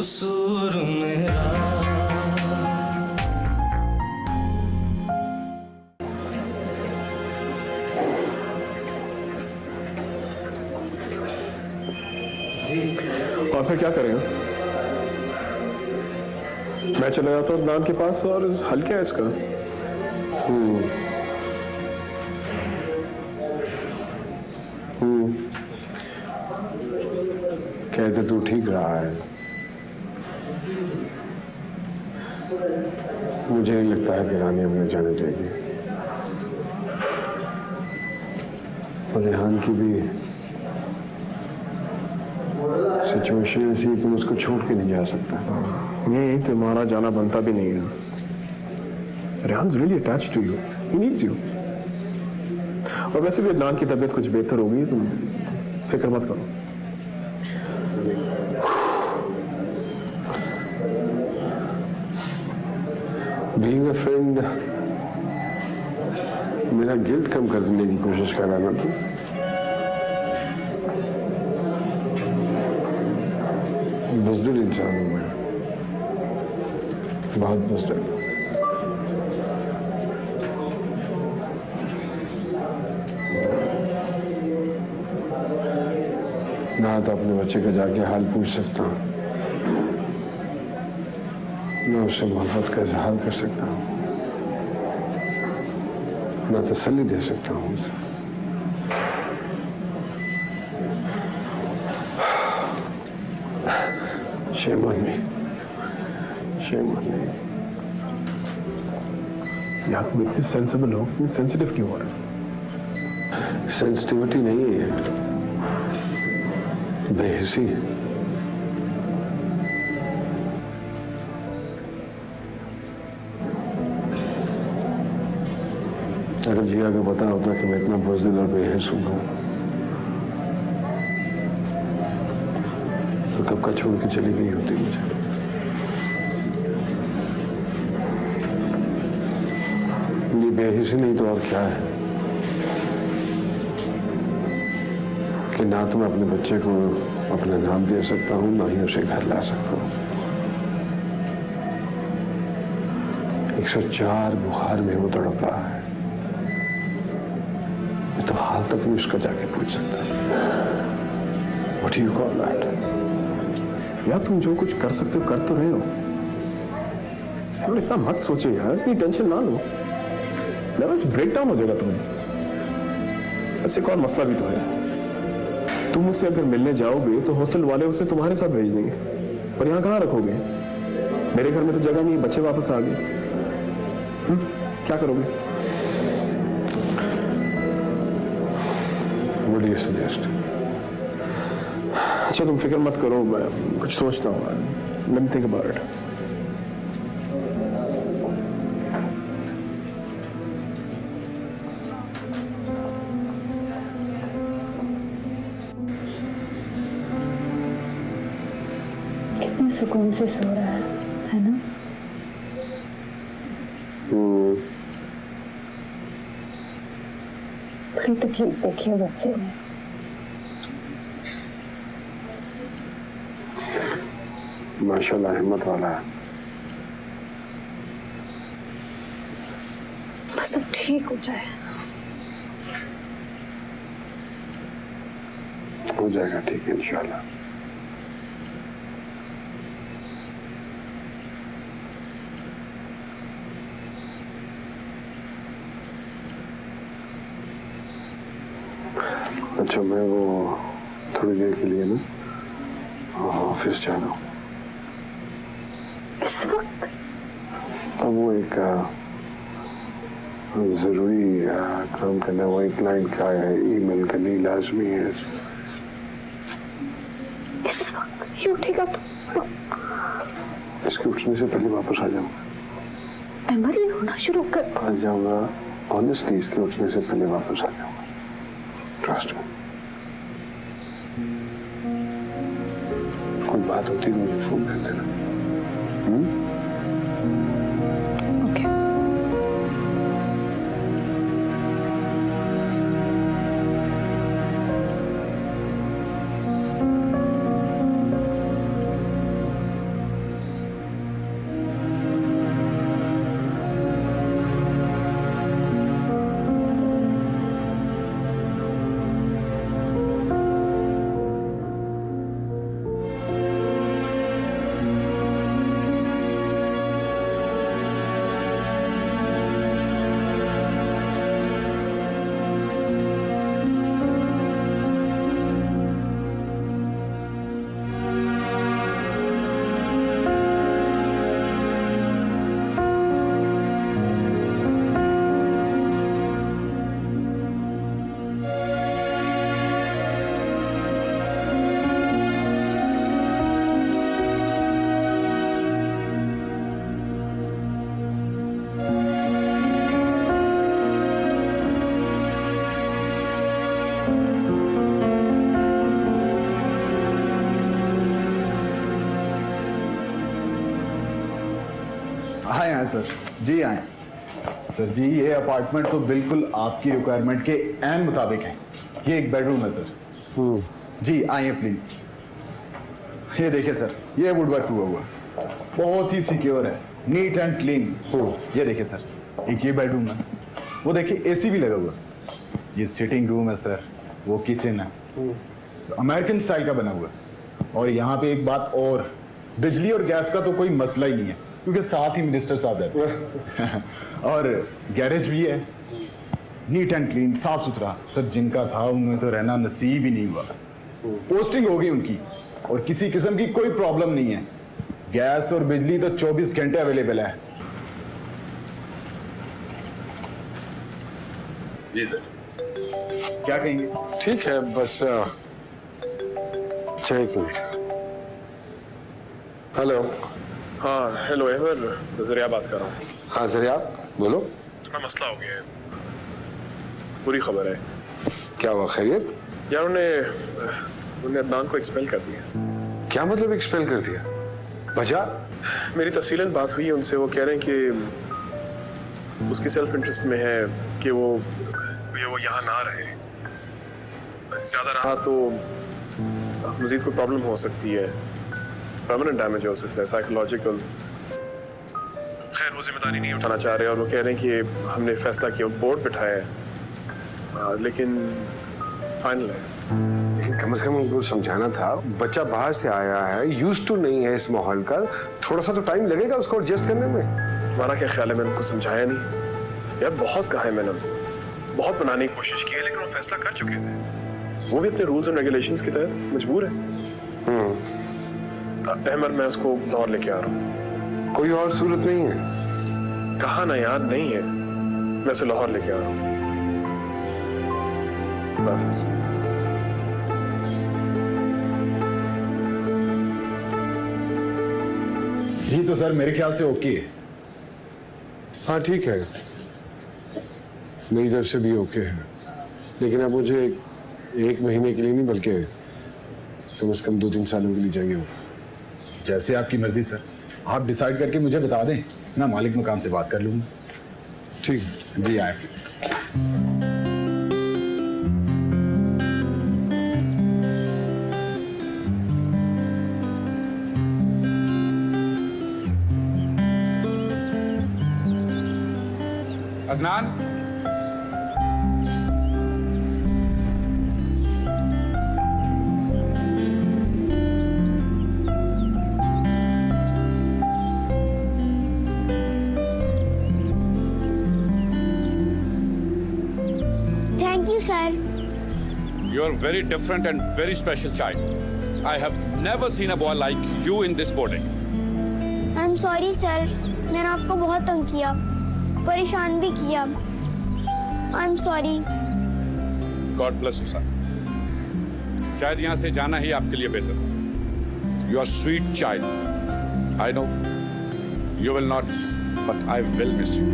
कसूर मेरा। और फिर क्या करेंगे? मैं चला जाता हूँ अदनान के पास और हल क्या है इसका? कहते तू ठीक रहा है, मुझे नहीं लगता है कि रानी हमें जाने देगी। और रेहान की भी सिचुएशन ऐसी है कि मैं उसको छोड़ के नहीं जा सकता। नहीं, तुम्हारा जाना बनता भी नहीं है। Rehan really attached to you, he needs you. और वैसे भी अदनान की तबीयत कुछ बेहतर हो गई, तुम फिक्र मत करो। बीइंग अ फ्रेंड मेरा गिल्ट कम करने की कोशिश कर रहा ना तू। बुज़दिल इंसान हूं मैं, बहुत बुज़दिल। ना तो अपने बच्चे का जाके हाल पूछ सकता हूं, ना उससे मोहब्बत का इजहार कर सकता हूं, ना तसल्ली दे सकता हूं उसे। Shame on me. Shame on me. यार तुम इतने सेंसिबल हो, इतने सेंसिटिव क्यों हो रहे? सेंसिटिविटी नहीं है, बेहिसी है। अगर जिया को पता होता कि मैं इतना बुज़दिल और बेहिस हूँ तो कब का छोड़ के चली गई होती मुझे। ये बेहिसी नहीं तो और क्या है कि ना तो मैं अपने बच्चे को अपना नाम दे सकता हूं, ना ही उसे घर ला सकता हूं। 104 बुखार में वो तड़प रहा है, मैं तो हाल तक नहीं उसका जाके पूछ सकता। What do you call that? यार तुम जो कुछ कर सकते हो कर तो रहे हो। इतना मत सोचो यार, इतनी टेंशन ना लो, नर्वस ब्रेकडाउन हो जाएगा तुम्हें। ऐसे एक और मसला भी तो है, तुम उससे अगर मिलने जाओगे तो हॉस्टल वाले उसे तुम्हारे साथ भेज देंगे, और यहाँ कहाँ रखोगे? मेरे घर में तो जगह नहीं, बच्चे वापस आ गए। क्या करोगे? What do you suggest? अच्छा तुम फिक्र मत करो, मैं कुछ सोचता हूँ। Let me think about it. कितने सुकून से सो रहा है ना? बड़ी तकलीफ देखी है बच्चे ने। माशाल्लाह हिम्मत वाला है। बस सब ठीक हो जाए। हो जाएगा ठीक है इंशाल्लाह। अच्छा मैं वो थोड़ी देर के लिए ना ऑफिस जा रहा हूँ। इस वक्त? अब वो एक जरूरी काम करना, वो एक क्लाइंट का ईमेल करनी लाजमी है। इस वक्त ये उठेगा तो? इसके उठने से पहले वापस आ जाऊंगा। मैं मरी होना शुरू कर। आ जाऊंगा, ऑनेस्टली इसके उठने से पहले वापस आ जाऊंगा। ट्रस्ट में। कोई बात होती है मुझे फोन कर देना। ओके। आए सर जी आए। सर जी ये अपार्टमेंट तो बिल्कुल आपकी रिक्वायरमेंट के ऐन मुताबिक है। ये एक बेडरूम है सर। जी आइए प्लीज। ये देखिए सर, ये वुड वर्क हुआ हुआ बहुत ही सिक्योर है, नीट एंड क्लीन। ये देखिए सर, एक ये बेडरूम है, वो देखिए एसी भी लगा हुआ। ये सिटिंग रूम है सर, वो किचन है, अमेरिकन स्टाइल का बना हुआ है। और यहाँ पे एक बात और, बिजली और गैस का तो कोई मसला ही नहीं है क्योंकि साथ ही मिनिस्टर साहब रहते हैं। और गैरेज भी है, नीट एंड क्लीन, साफ सुथरा। सर जिनका था उनमें तो रहना नसीब ही नहीं हुआ। पोस्टिंग होगी उनकी और किसी किस्म की कोई प्रॉब्लम नहीं है। गैस और बिजली तो 24 घंटे अवेलेबल है। जी सर, क्या कहेंगे? ठीक है, बस अच्छा एक मिनट। हेलो। हाँ हेलो अहमद, जरिया बात कर रहा हूँ। हाँ जरिया बोलो। थोड़ा मसला हो गया है, बुरी खबर है। क्या हुआ, खैरियत? यार उन्होंने अदनान को एक्सपेल कर दिया। क्या मतलब एक्सपेल कर दिया? वजह? मेरी तफसीलन बात हुई है उनसे, वो कह रहे हैं कि उसकी सेल्फ इंटरेस्ट में है कि वो यहाँ ना रहे। ज्यादा रहा तो मजीद कोई प्रॉब्लम हो सकती है, परमानेंट डैमेज हो सकता है, साइकोलॉजिकल। खैर वो जिम्मेदारी नहीं उठाना चाह रहे और वो कह रहे हैं कि हमने फैसला किया, बोर्ड बिठाया है, लेकिन फाइनल है। लेकिन कम से कम उनको समझाना था, बच्चा बाहर से आया है, यूज्ड टू नहीं है इस माहौल का, थोड़ा सा तो टाइम लगेगा उसको एडजस्ट करने में। हमारा क्या ख्याल है, मैंने उनको समझाया नहीं यार, बहुत कहा है मैंने, बहुत बनाने की कोशिश की है, लेकिन वो फैसला कर चुके थे। वो भी अपने रूल्स एंड रेगुलेशंस के तहत मजबूर है। अहमद मैं उसको लाहौर लेके आ रहा हूँ। कोई और सूरत नहीं है? कहा ना यार, नहीं है, मैं उसे लाहौर लेके आ रहा हूँ। हाफिज़। जी तो सर मेरे ख्याल से ओके है। हाँ ठीक है, मेरी तरफ से भी ओके है, लेकिन अब मुझे एक महीने के लिए नहीं बल्कि कम से कम 2-3 सालों के लिए चाहिए होगा। जैसे आपकी मर्जी सर, आप डिसाइड करके मुझे बता दें, मैं मालिक मकान से बात कर लूंगा। ठीक है जी आए। Adnan, Thank you, sir. you are very different and very special child. I have never seen a boy like you in this boarding. I'm sorry, sir. मैंने आपको बहुत तंग किया, परेशान भी किया। I'm sorry. God bless you, son. शायद यहाँ से जाना ही आपके लिए बेहतर हो। You are sweet child. I know you will not, but I will miss you.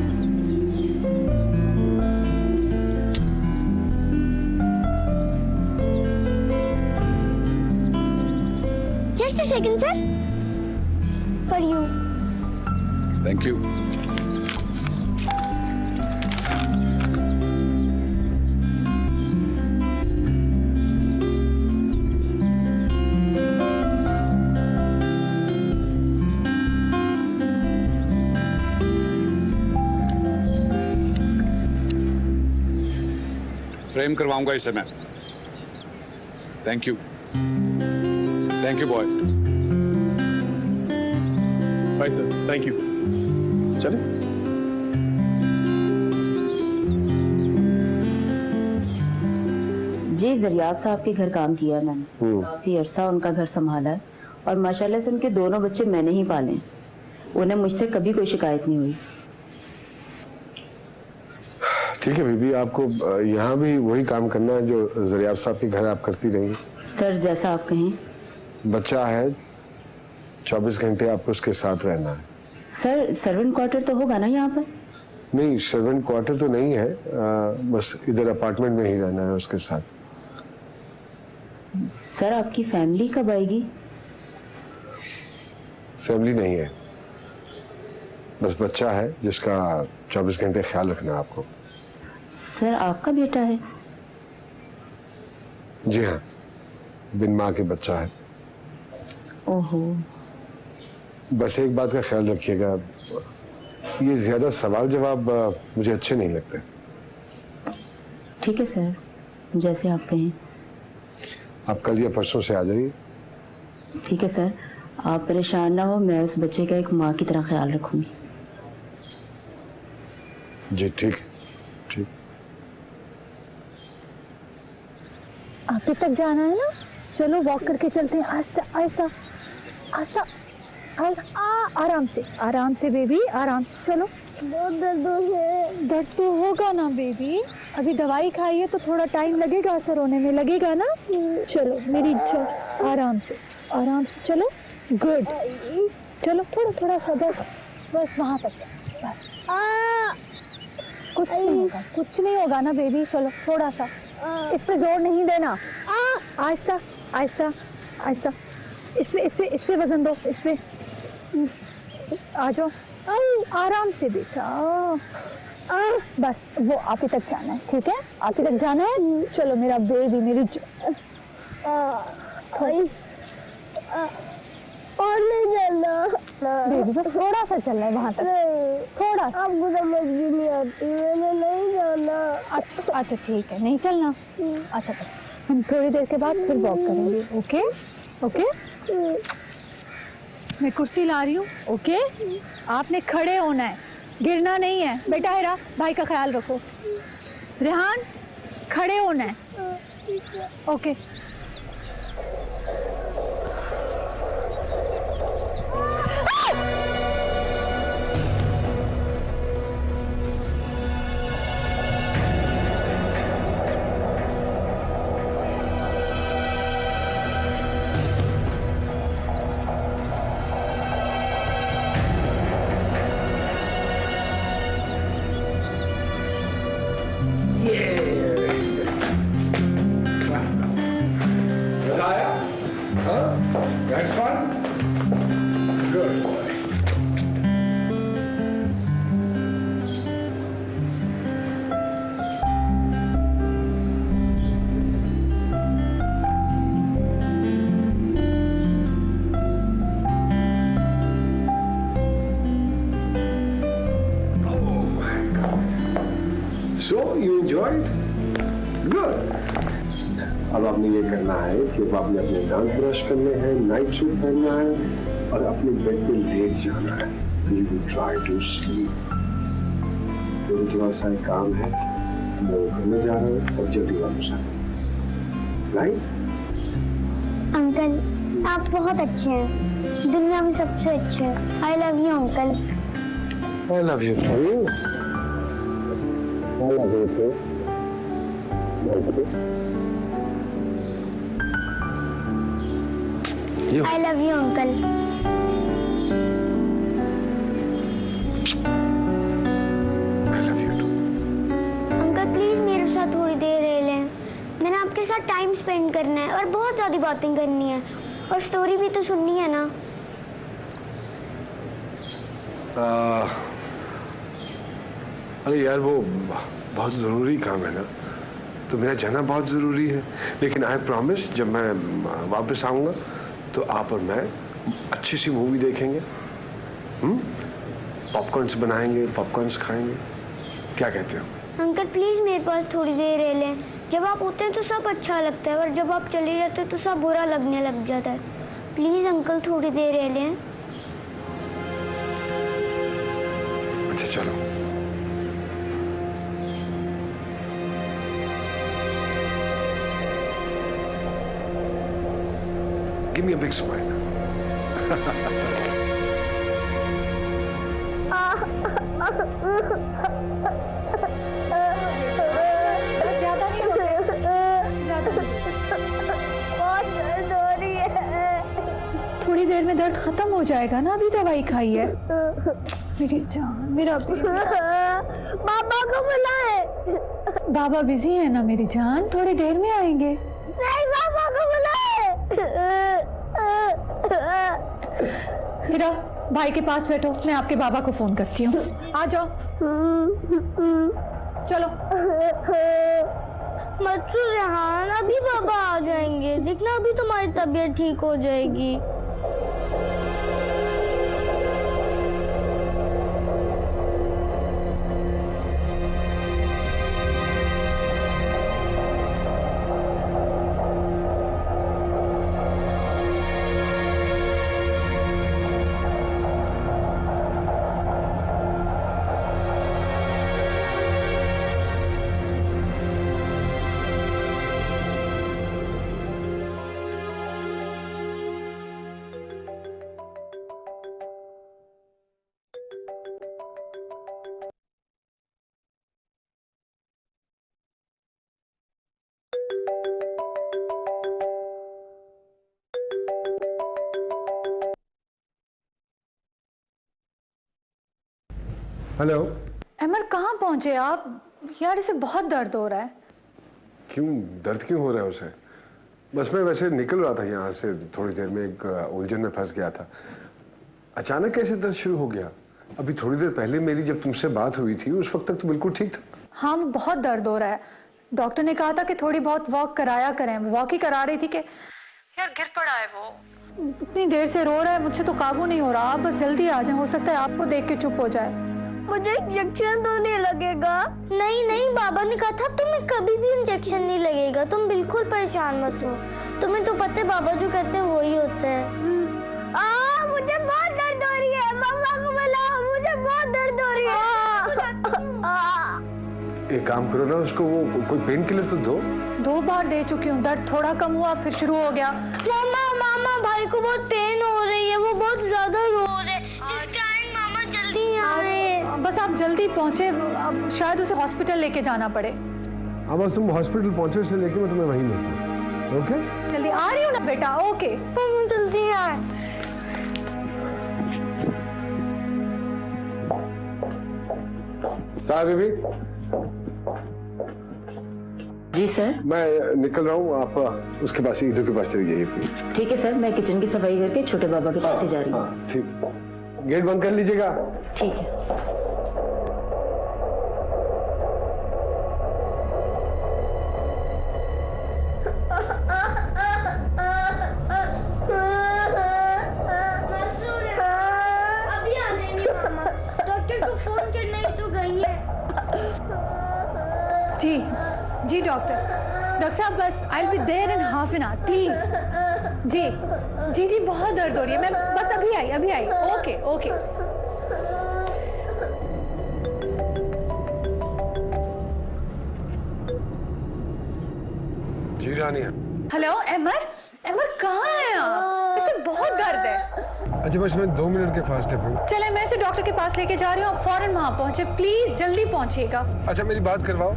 Just a second, sir. For you. Thank you. Frame करवाऊंगा इसे मैं। Thank you boy. Bye sir, thank you. चले। जी जरियाब साहब के घर काम किया है मैंने, काफी अरसा उनका घर संभाला है और माशाल्लाह से उनके दोनों बच्चे मैंने ही पाले। उन्हें मुझसे कभी कोई शिकायत नहीं हुई। ठीक है बीबी, आपको यहाँ भी वही काम करना है जो जरियाब साहब के घर आप करती रही। सर जैसा आप कहें। बच्चा है, 24 घंटे आपको उसके साथ रहना है। सर सर्वेंट क्वार्टर तो होगा ना यहाँ पर? नहीं, सर्वेंट क्वार्टर तो नहीं है, बस इधर अपार्टमेंट में ही रहना है उसके साथ। सर आपकी फैमिली कब आएगी? फैमिली नहीं है, बस बच्चा है जिसका 24 घंटे ख्याल रखना है आपको। सर आपका बेटा है? जी हाँ, बिन माँ के बच्चा है। ओहो। बस एक बात का ख्याल रखिएगा, ये ज्यादा सवाल जवाब मुझे अच्छे नहीं लगते। ठीक है सर, जैसे आप कहें। आप कल या परसों से आ जाइए। ठीक है सर, आप परेशान ना हो, मैं उस बच्चे का एक माँ की तरह ख्याल रखूंगी। जी ठीक है, ठीक। आप तक जाना है ना, चलो वॉक करके चलते हैं। आस्ता आस्ता आस्ता, आराम से बेबी, आराम से चलो। बहुत दर्द हो गया। दर्द तो होगा ना बेबी, अभी दवाई खाई है तो थोड़ा टाइम लगेगा, असर होने में लगेगा ना। चलो मेरी आराम से चलो। गुड, चलो थोड़ा सा, बस वहां तक, बस। कुछ नहीं होगा ना बेबी, चलो थोड़ा सा, इस पे जोर नहीं देना। आहिस्ता आहिस्ता आहिस्ता, इस पे वजन दो, इस पे आ जाओ। आराम से बेटा, बस वो आप ही तक जाना है, ठीक है? आप ही तक जाना है। चलो मेरा बेबी, मेरी और नहीं जाना बेबी, बस थोड़ा सा चलना है वहां तक, थोड़ा सा। आपको समझ भी नहीं आती, मैंने नहीं जाना। अच्छा ठीक है, नहीं चलना। अच्छा बस हम थोड़ी देर के बाद फिर वॉक करेंगे। ओके ओके, मैं कुर्सी ला रही हूँ। ओके, आपने खड़े होना है, गिरना नहीं है। बेटा हेरा, भाई का ख्याल रखो। रेहान, खड़े होना है। ओके। मजा आया? हाँ? Had fun? Good boy. Oh my God. So you enjoyed? Good. अब आपने ये करना है कि अब आपने अपने दांत ब्रश करने हैं, नाइट सूट पहनना है और अपने बेड पे लेट जाना है। You will try to sleep. मेरे थोड़ा सा एक काम है, मैं वो करने जा रहा हूँ और जल्दी वापस आ जाऊँ। राइट? अंकल, आप बहुत अच्छे हैं, दुनिया में सबसे अच्छे हैं। I love you uncle. I love you too. I love you too. You. I love you uncle. I love you too. Uncle please मेरे साथ थोड़ी देर रह लें, मैंने आपके साथ टाइम स्पेंड करना है और बहुत ज्यादा बातें करनी है और स्टोरी भी तो सुननी है ना। अरे यार वो बहुत ज़रूरी काम है ना, तो मेरा जाना बहुत ज़रूरी है। लेकिन आई प्रॉमिस जब मैं वापस आऊँगा तो आप और मैं अच्छी सी मूवी देखेंगे, पॉपकॉर्न्स बनाएंगे, पॉपकॉर्न्स खाएंगे। क्या कहते हो? अंकल प्लीज मेरे पास थोड़ी देर रह लें। जब आप होते हैं तो सब अच्छा लगता है और जब आप चले जाते हैं तो सब बुरा लगने लग जाता है। प्लीज अंकल थोड़ी देर रह लें। अच्छा चलो। Give me a big smile. ज्यादा नहीं हो बहुत दर्द हो रही है। थोड़ी देर में दर्द खत्म हो जाएगा ना, अभी दवाई खाई है। मेरी जान, मेरा पापा को बुलाए। बाबा बिजी है ना मेरी जान, थोड़ी देर में आएंगे। नहीं, पापा को बुलाए। मेरा भाई के पास बैठो, मैं आपके बाबा को फोन करती हूँ। आ जाओ, चलो। मत रेहान, अभी बाबा आ जाएंगे, देखना अभी तुम्हारी तबीयत ठीक हो जाएगी। हेलो। अमर कहाँ पहुंचे आप? यार इसे बहुत दर्द हो रहा है। क्यों दर्द क्यों हो रहा है उसे? बस मैं वैसे निकल रहा था यहाँ से, थोड़ी देर में एक उलझन में फंस गया था। अचानक कैसे दर्द शुरू हो गया? अभी थोड़ी देर पहले मेरी जब तुमसे बात हुई थी उस वक्त तक तो बिल्कुल ठीक था। हाँ बहुत दर्द हो रहा है। डॉक्टर ने कहा था कि थोड़ी बहुत वॉक कराया करें। वॉक ही करा रही थी कि यार गिर पड़ा है वो। इतनी देर से रो रहा है, मुझसे तो काबू नहीं हो रहा। आप बस जल्दी आ जाएं, हो सकता है आपको देख के चुप हो जाए। मुझे इंजेक्शन तो नहीं लगेगा? नहीं नहीं, बाबा ने कहा था तुम्हें कभी भी इंजेक्शन नहीं लगेगा, तुम बिल्कुल परेशान मत हो। तुम्हें तो पता है बाबा जो कहते हैं वही होता है। मुझे बहुत दर्द हो रही है, मम्मा को बुलाओ, मुझे बहुत दर्द हो रही है। एक काम करो ना, उसको वो कोई पेन किलर तो दो। 2 बार दे चुकी हूँ, दर्द थोड़ा कम हुआ फिर शुरू हो गया। मामा मामा भाई को बहुत पेन हो रही है, वो बहुत ज्यादा रो रहे हैं। इस कारण मामा जल्दी आए। बस आप जल्दी पहुंचे, अब शायद उसे हॉस्पिटल लेके जाना पड़े। हाँ बस तुम हॉस्पिटल पहुंचे, उससे लेके मैं तुम्हें वहीं मिलता हूँ। ओके जल्दी आ रही हूँ ना बेटा। ओके जल्दी आए। साहब बेबी, जी सर। मैं निकल रहा हूँ, आप उसके पास ईदू के पास चली जाइए प्लीज। ठीक है सर, मैं किचन की सफाई करके छोटे बाबा के पास ही जा रही हूँ। हाँ ठीक, गेट बंद कर लीजिएगा। ठीक है। अभी आ जाएंगे मामा, डॉक्टर को फोन करना ही तो गई है। जी जी डॉक्टर साहब, बस I will be there in half an hour please. जी जी जी बहुत दर्द हो रही है, मैं बस अभी आई। Okay okay. जी रानिया। हेलो अमर कहाँ है आप? इसे बहुत दर्द है। अच्छा बस मैं 2 मिनट के फासले पे हूँ। चले मैं इसे डॉक्टर के पास लेके जा रही हूँ, आप फौरन वहां पहुंचे प्लीज, जल्दी पहुंचिएगा। अच्छा मेरी बात करवाओ।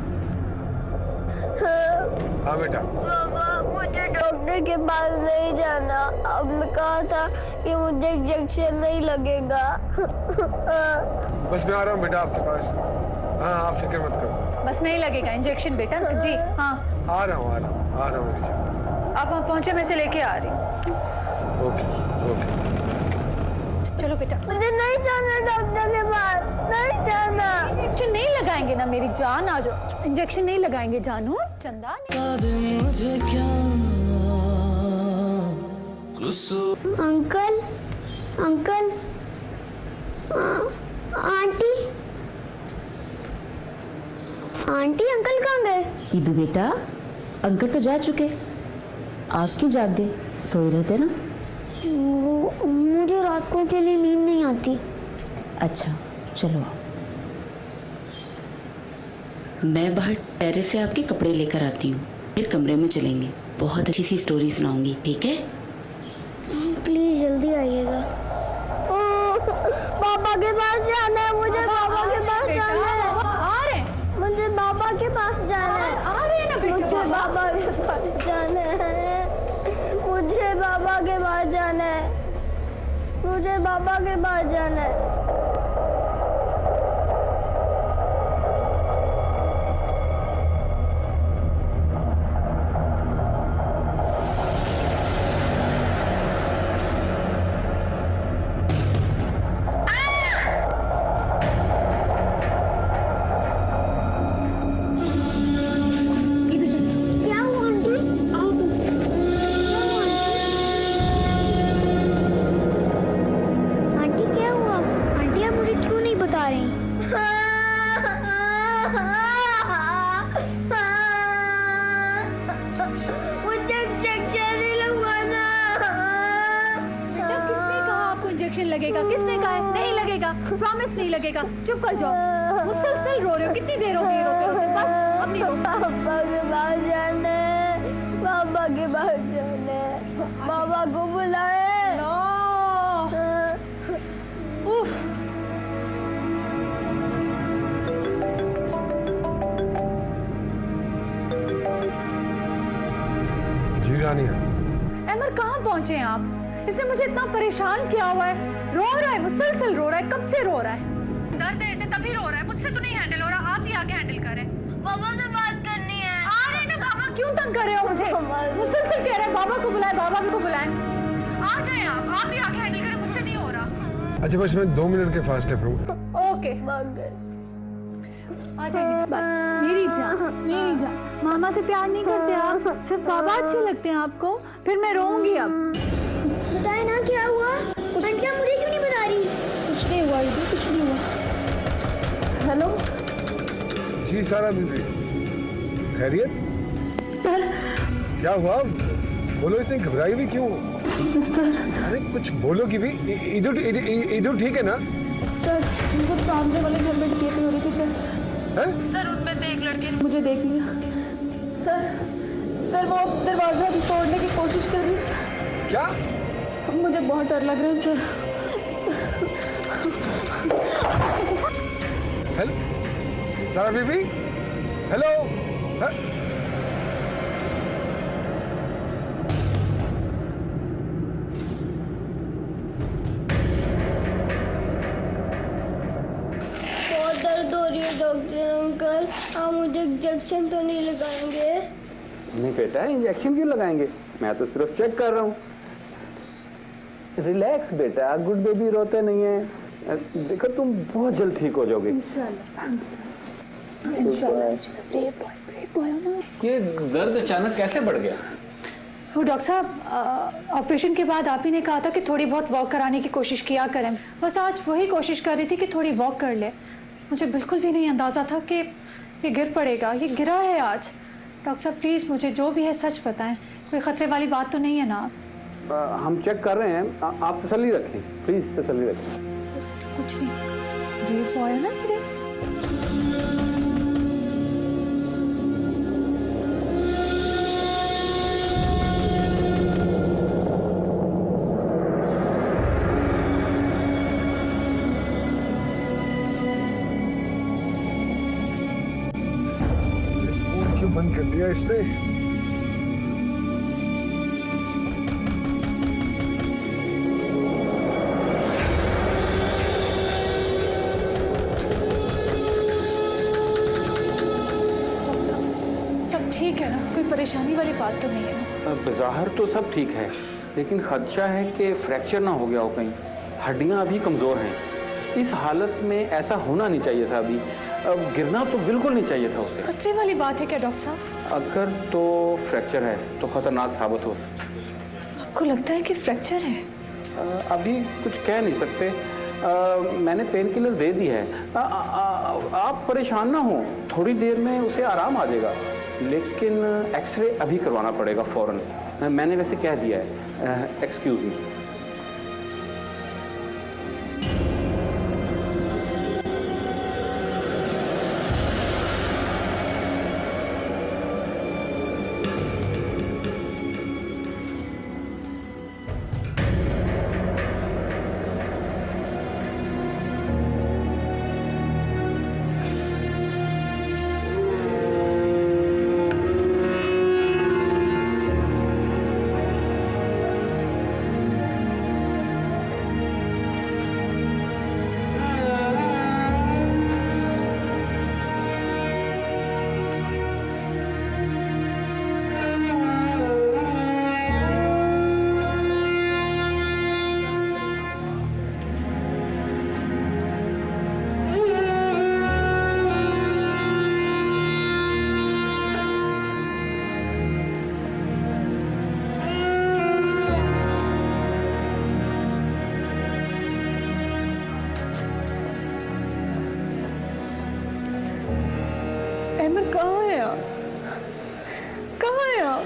हाँ बेटा। बाबा मुझे डॉक्टर के पास नहीं जाना, अब मैं कहा था कि मुझे इंजेक्शन नहीं लगेगा। बस मैं आ रहा हूँ बेटा आपके पास। हाँ आप फिक्र मत करो। बस नहीं लगेगा इंजेक्शन बेटा। जी हाँ आ रहा हूँ मेरी जान। आप वहां पहुंचे, मैं इसे लेके आ रही हूँ। ओके। चलो बेटा। मुझे नहीं जाना डॉक्टर के पास, नहीं जाना। इंजेक्शन नहीं लगाएंगे ना मेरी जान, आ जाओ। इंजेक्शन नहीं लगाएंगे जानू। चंदा अंकल आंटी अंकल कहाँ गए? ईदू बेटा, अंकल तो जा चुके, आप क्यों जाग गए? सोए रहते ना। मुझे रात को के लिए नींद नहीं आती। अच्छा चलो। मैं बाहर टेरेस से आपके कपड़े लेकर आती हूँ, फिर कमरे में चलेंगे, बहुत अच्छी सी स्टोरी सुनाऊंगी, ठीक है? प्लीज जल्दी आइएगा। पापा के पास जाना है मुझे, पापा के पास जाना है। आ रहे हैं, मुझे बाबा के पास जाना है। आ रहे हैं ना बेटा। मुझे बाबा के पास जाना है, मुझे बाबा के पास जाना है, मुझे बाबा के पास जाना है। इंजेक्शन लगेगा। किसने कहा है? नहीं लगेगा, प्रॉमिस नहीं लगेगा। चुप कर जाओ, मुसलसल रो रहे हो। कितनी देर हो गई रोते रोते? बस अब नहीं रो। पापा के पास जाना है, पापा के पास जाना है, पापा को बुलाए। उफ। जी रानिया, अमर कहाँ पहुंचे हैं आप? इसने मुझे इतना परेशान किया हुआ है। रो रहा है, मुसलसल रो रहा है। कब से रो रहा है? दर्द है इसे तभी रो रहा है। मुझसे तो नहीं हैंडल हो रहा। आप ही आके हैंडल करें। पापा से बात करनी है। आ रहे ना बाबा, क्यों तंग कर रहे हो मुझे? मुसलसल कह रहे हैं बाबा को बुलाए, बाबा को बुलाए। आ जाए आप ही आके हैंडल करें। मुझसे नहीं हो रहा। अच्छा बस मैं 2 मिनट के फास्ट है। ओके आ जाइए। मेरी जान मामा से प्यार नहीं करते आप? सिर्फ बाबा अच्छे लगते हैं आपको? फिर मैं रोऊंगी अब। बताए ना क्या हुआ? आंटिया मुझे क्यों नहीं बता रही? कुछ नहीं हुआ इधर, कुछ नहीं हुआ। हेलो जी सारा बीबी, खैरियत? क्या हुआ? बोलो, इतनी घबराई भी क्यों? अरे कुछ बोलो कि भी। इधर ठीक है ना? सर वो सामने वाले घर में डकैती हो रही थी सर। है? सर उनमें से एक लड़के ने मुझे देख लिया। सर वो दरवाजा तोड़ने की कोशिश कर रही है। क्या? मुझे बहुत डर लग रहा है सर। हेलो सारा बीबी, हेलो। बहुत दर्द हो रही है डॉक्टर अंकल। आप मुझे इंजेक्शन तो नहीं लगाएंगे? नहीं बेटा, इंजेक्शन क्यों लगाएंगे? मैं तो सिर्फ चेक कर रहा हूँ। रिलैक्स बेटा, गुड बेबी रोते नहीं है। देखो तुम बहुत जल्द ठीक हो जाओगे। ये दर्द अचानक कैसे बढ़ गया? वो डॉक्टर साहब, ऑपरेशन के बाद आप ही ने कहा था कि थोड़ी बहुत वॉक कराने की कोशिश किया करें। बस आज वही कोशिश कर रही थी कि थोड़ी वॉक कर ले। मुझे बिल्कुल भी नहीं अंदाज़ा था कि ये गिर पड़ेगा। ये गिरा है आज। डॉक्टर साहब प्लीज़ मुझे जो भी है सच बताएं। कोई ख़तरे वाली बात तो नहीं है ना? हम चेक कर रहे हैं, आप तसल्ली रखें, प्लीज तसल्ली रखें। कुछ नहीं, ब्रेव बॉय है ना मेरे। फोन क्यों बंद कर दिया इसने? सब ठीक है ना? कोई परेशानी वाली बात तो नहीं है ना? बाहर तो सब ठीक है, लेकिन खदशा है कि फ्रैक्चर ना हो गया हो कहीं। हड्डियां अभी कमज़ोर हैं। इस हालत में ऐसा होना नहीं चाहिए था। अभी गिरना तो बिल्कुल नहीं चाहिए था उसे। खतरे वाली बात है क्या डॉक्टर साहब? अगर तो फ्रैक्चर है तो खतरनाक साबित हो सकता है। आपको लगता है कि फ्रैक्चर है? अभी कुछ कह नहीं सकते। मैंने पेन किलर दे दी है। आप परेशान ना हो, थोड़ी देर में उसे आराम आ जाएगा, लेकिन एक्सरे अभी करवाना पड़ेगा फौरन। मैंने वैसे कह दिया है। Excuse me. अहमद कहाँ है आप? कहाँ है आप?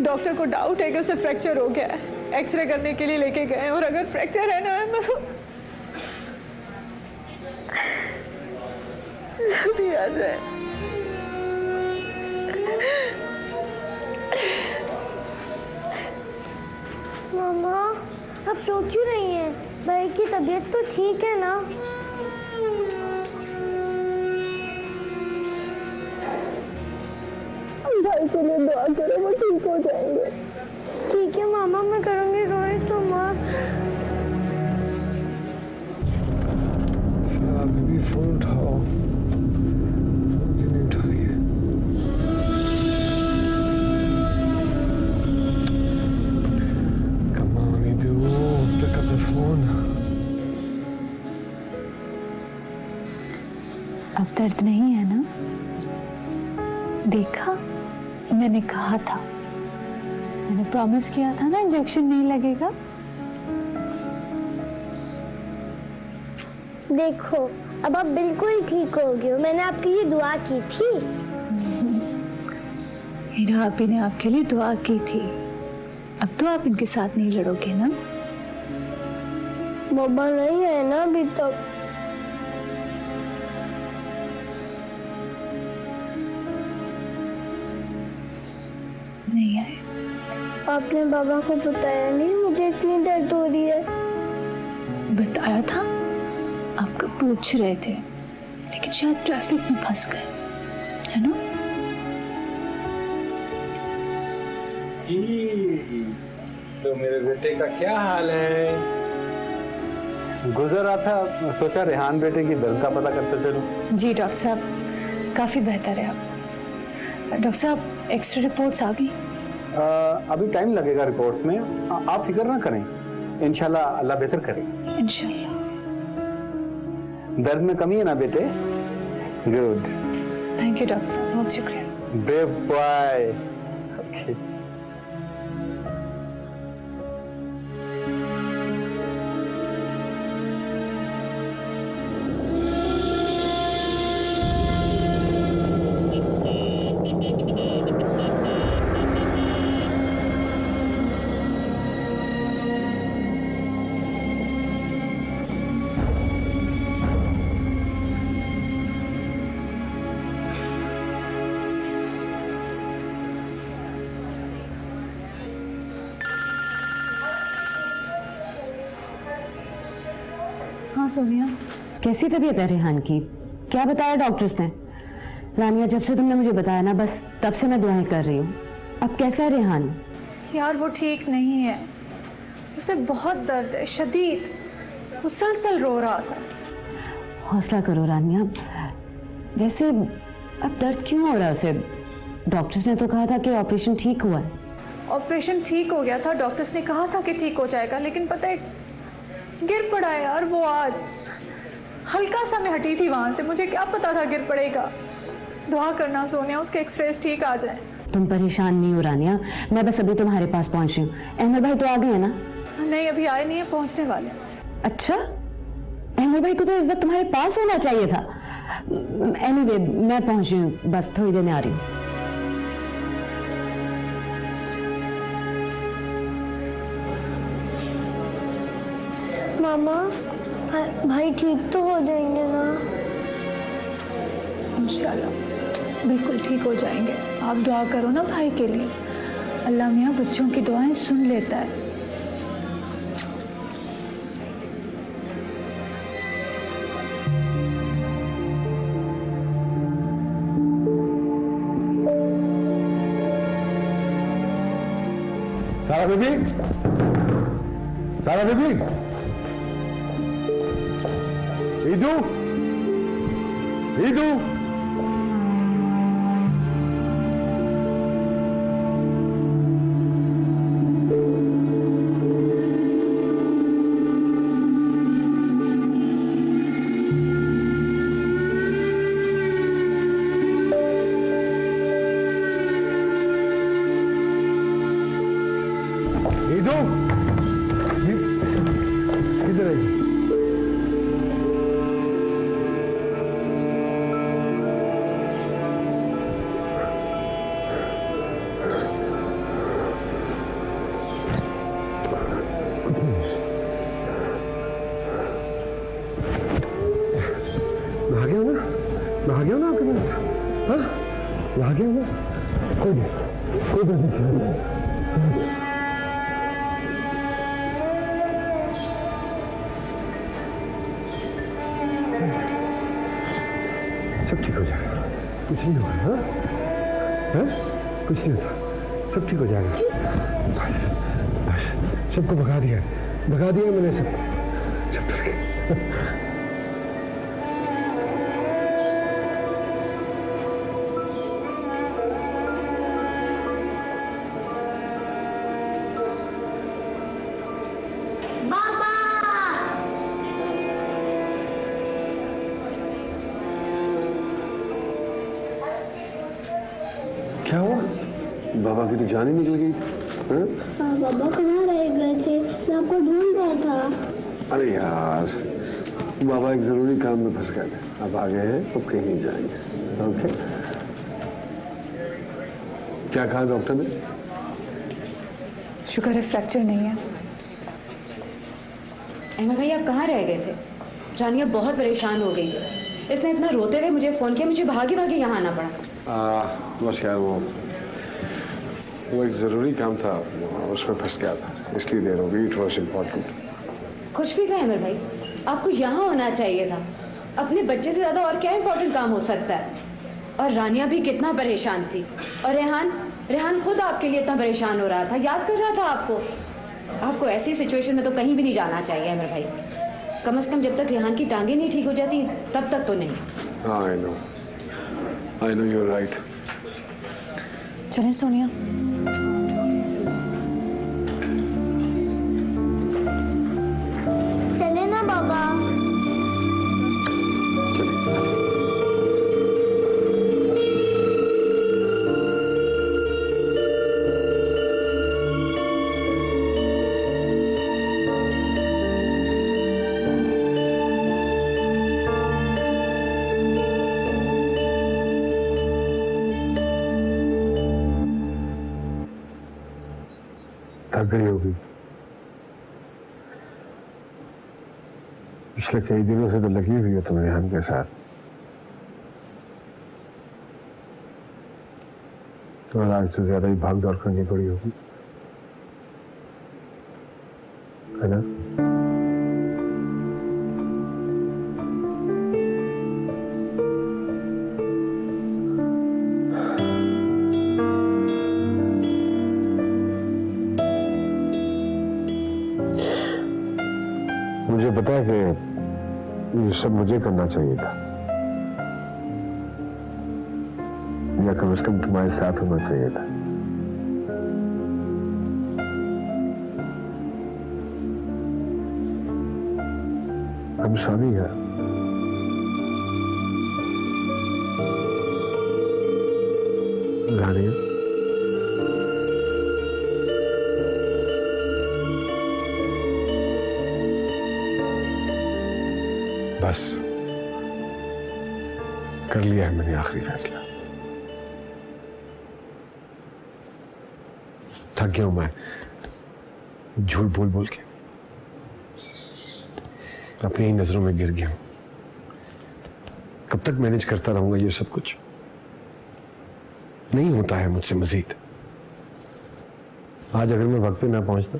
डॉक्टर को डाउट है कि उसे फ्रैक्चर हो गया है। एक्सरे करने के लिए लेके गए और अगर फ्रैक्चर है ना तो जल्दी आ जाए। मामा आप सो क्यों रही हैं? भाई की तबीयत तो ठीक है ना? भाई के लिए दुआ करो, वो ठीक हो जाएंगे। ठीक है मामा, मैं करूँगी। रोए तो माँ। सारा बेबी फोन उठाओ, फोन क्यों नहीं उठा रही है? Come on, Idu, pick up the phone. अब दर्द नहीं है ना? देखा, मैंने कहा था, मैंने प्रॉमिस किया था ना इंजेक्शन नहीं लगेगा। देखो अब आप बिल्कुल ठीक हो गए हो, मैंने आपके लिए दुआ की थी। हीरा आपी ने आपके लिए दुआ की थी। अब तो आप इनके साथ नहीं लड़ोगे ना? बाबा नहीं है ना अभी तक। नहीं आए। आपने बाबा को बताया नहीं मुझे इतनी दर्द हो रही है? बताया था, आपका पूछ रहे थे, लेकिन शायद ट्रैफिक में फंस गए, है ना? तो मेरे बेटे का क्या हाल है? गुजर रहा था, सोचा रेहान बेटे की दर्द का पता करते चलो। जी डॉक्टर साहब, काफ़ी बेहतर है आप। डॉक्टर साहब, एक्सरे रिपोर्ट्स आ गई? अभी टाइम लगेगा रिपोर्ट्स में, आप फिक्र ना करें, इंशाल्लाह अल्लाह बेहतर करे। इंशाल्लाह। दर्द में कमी है ना बेटे? गुड, थैंक यू डॉक्टर साहब, बहुत शुक्रिया। Brave boy. ओके। हाँ सोनिया, कैसी तबीयत है रेहान की? क्या बताया डॉक्टर्स ने? रानिया, जब से तुमने मुझे बताया ना, बस तब से मैं दुआएं कर रही हूँ। अब कैसा है रेहान? यार वो ठीक नहीं है, उसे बहुत दर्द है, शदीद, मुसलसल रो रहा था। हौसला करो रानिया। वैसे अब दर्द क्यों हो रहा है उसे? डॉक्टर्स ने तो कहा था कि ऑपरेशन ठीक हुआ है। ऑपरेशन ठीक हो गया था, डॉक्टर्स ने कहा था कि ठीक हो जाएगा, लेकिन पता है गिर पड़ा है यार वो। आज हल्का सा मैं हटी थी वहां से, मुझे क्या पता था गिर पड़ेगा। दुआ करना सोनिया, उसके एक्सरेस ठीक आ जाए। तुम परेशान नहीं हो रानिया, मैं बस अभी तुम्हारे पास पहुंच रही हूँ। अहमद भाई तो आ गए हैं ना? नहीं अभी आए नहीं है, पहुंचने वाले। अच्छा, अहमद भाई को तो इस वक्त तुम्हारे पास होना चाहिए था। एनीवे, मैं पहुंच रही हूँ, बस थोड़ी देर में आ रही हूँ। मामा भाई ठीक तो हो जाएंगे ना? इंशाल्लाह बिल्कुल ठीक हो जाएंगे। आप दुआ करो ना भाई के लिए, अल्लाह मियाँ बच्चों की दुआएं सुन लेता है। सारा बेबी, सारा बेबी, ईदू, ईदू, ईदू, किधर है? मैं आ गया ना आपके पास। हाँ, मैं आ गया ना। कोई बात नहीं। सब ठीक हो जाएगा, कुछ नहीं होगा। हाँ, हाँ, कुछ नहीं होता, सब ठीक हो जाएगा। बस बस सबको भगा दिया मैंने सबको, सब डर गए। क्या हुआ? बाबा की तो जान ही निकल गई थी। हाँ? बाबा कहाँ रह गए थे? मैं आपको ढूंढ रहा था। अरे यार, बाबा एक जरूरी काम में फंस गए थे, अब आ गए हैं, अब कहीं नहीं जाएंगे। ओके, क्या कहा डॉक्टर ने? शुक्र है फ्रैक्चर नहीं है। अहमद भाई आप कहाँ रह गए थे? रानिया बहुत परेशान हो गई थी, इसने इतना रोते हुए मुझे फ़ोन किया, मुझे भागे भागे यहाँ आना पड़ा। बस यार वो एक ज़रूरी काम था, उसमें फंस गया था, इसलिए देर हो गई। It was important. कुछ भी था अहमद भाई, आपको यहाँ होना चाहिए था। अपने बच्चे से ज़्यादा और क्या इम्पोर्टेंट काम हो सकता है? और रानिया भी कितना परेशान थी, और रेहान खुद आपके लिए इतना परेशान हो रहा था, याद कर रहा था आपको ऐसी सिचुएशन में तो कहीं भी नहीं जाना चाहिए अहमद भाई। कम से कम जब तक रेहान की टांगें नहीं ठीक हो जाती तब तक तो नहीं। हाँ, I know you are right. चलें सोनिया। चले ना बाबा। थक गई होगी, पिछले कई दिनों से तो लगी हुई है तुम रेहान के साथ, तो आज से ज्यादा ही भाग दौड़ करनी पड़ी होगी, है ना? मुझे पता है कि ये सब मुझे करना चाहिए था, या कम से कम तुम्हारे साथ होना चाहिए था। I'm sorry यार। रानिया, बस कर लिया है मैंने आखिरी फैसला। थक गया हूं मैं झूठ बोल बोल के, अपनी ही नजरों में गिर गया हूं। कब तक मैनेज करता रहूंगा ये सब कुछ? नहीं होता है मुझसे मजीद। आज अगर मैं वक्त पे ना पहुंचता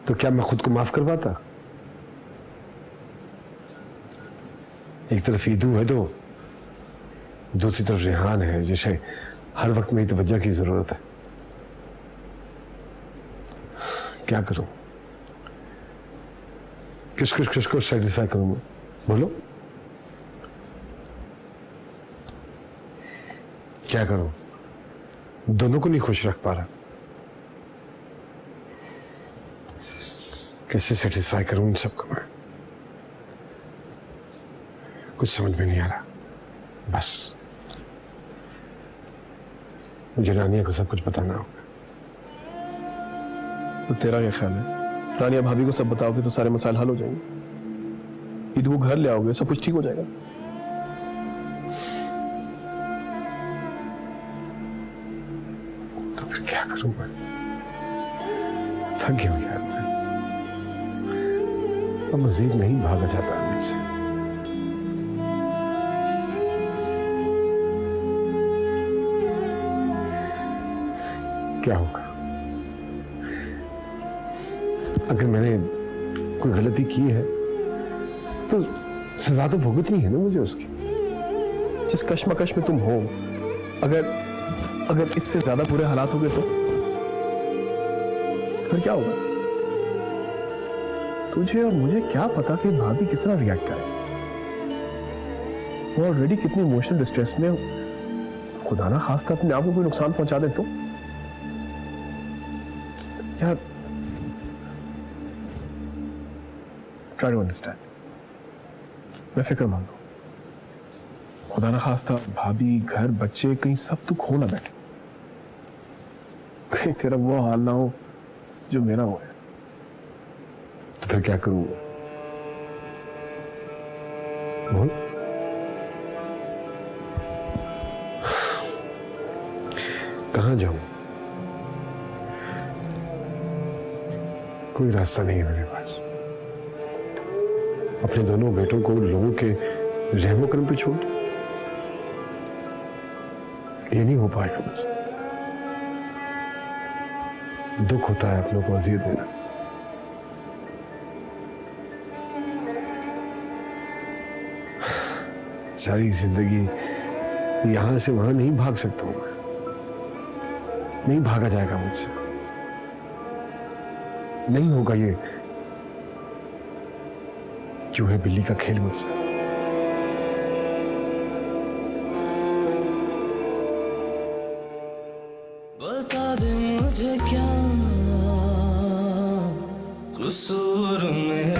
तो क्या मैं खुद को माफ कर पाता? एक तरफ ईदू है तो दूसरी तरफ रेहान है, जिसे हर वक्त मेरी तवज्जो की जरूरत है। क्या करूं? किसको सेटिस्फाई करूं मैं? बोलो, क्या करूं? दोनों को नहीं खुश रख पा रहा। कैसे सेटिस्फाई करूं इन सबको मैं? कुछ समझ में नहीं आ रहा। बस मुझे रानिया को सब कुछ बताना होगा। तो तेरा क्या ख्याल है? रानिया भाभी को सब बताओगे तो सारे मसाइल हल हो जाएंगे। ईद को घर ले आओगे, सब कुछ ठीक हो जाएगा। तो फिर क्या करूं मैं? थक गया हूं यार मैं। अब मजीद नहीं भागा जाता मुझसे। क्या होगा? अगर मैंने कोई गलती की है तो सजा तो भुगतनी है ना मुझे उसकी। जिस कश्मकश में तुम हो, अगर इससे ज्यादा बुरे हालात हो गए तो फिर क्या होगा? तुझे और मुझे क्या पता कि भाभी किस तरह रिएक्ट करे। वो ऑलरेडी कितनी इमोशनल डिस्ट्रेस में, खुदा ना खास्ता अपने आप को कोई नुकसान पहुंचा दे तो यार, ट्राई टू अंडरस्टैंड। मैं फिक्र मंद हूं। खुदा ना खास्ता भाभी, घर, बच्चे, कहीं सब तू खो ना बैठे, कहीं तेरा वो हाल ना हो जो मेरा हुआ है। तो फिर क्या करूं? बोल। कहां जाऊं? कोई रास्ता नहीं है मेरे पास। अपने दोनों बेटों को लोगों के रहमो करम पे छोड़, ये नहीं हो पाएगा मुझसे। दुख होता है अपनों को अजियत देना। सारी जिंदगी यहां से वहां नहीं भाग सकता हूं मैं, नहीं भागा जाएगा मुझसे। नहीं होगा ये चूहे बिल्ली का खेल मुझसे। बता दे मुझे क्या कसूर में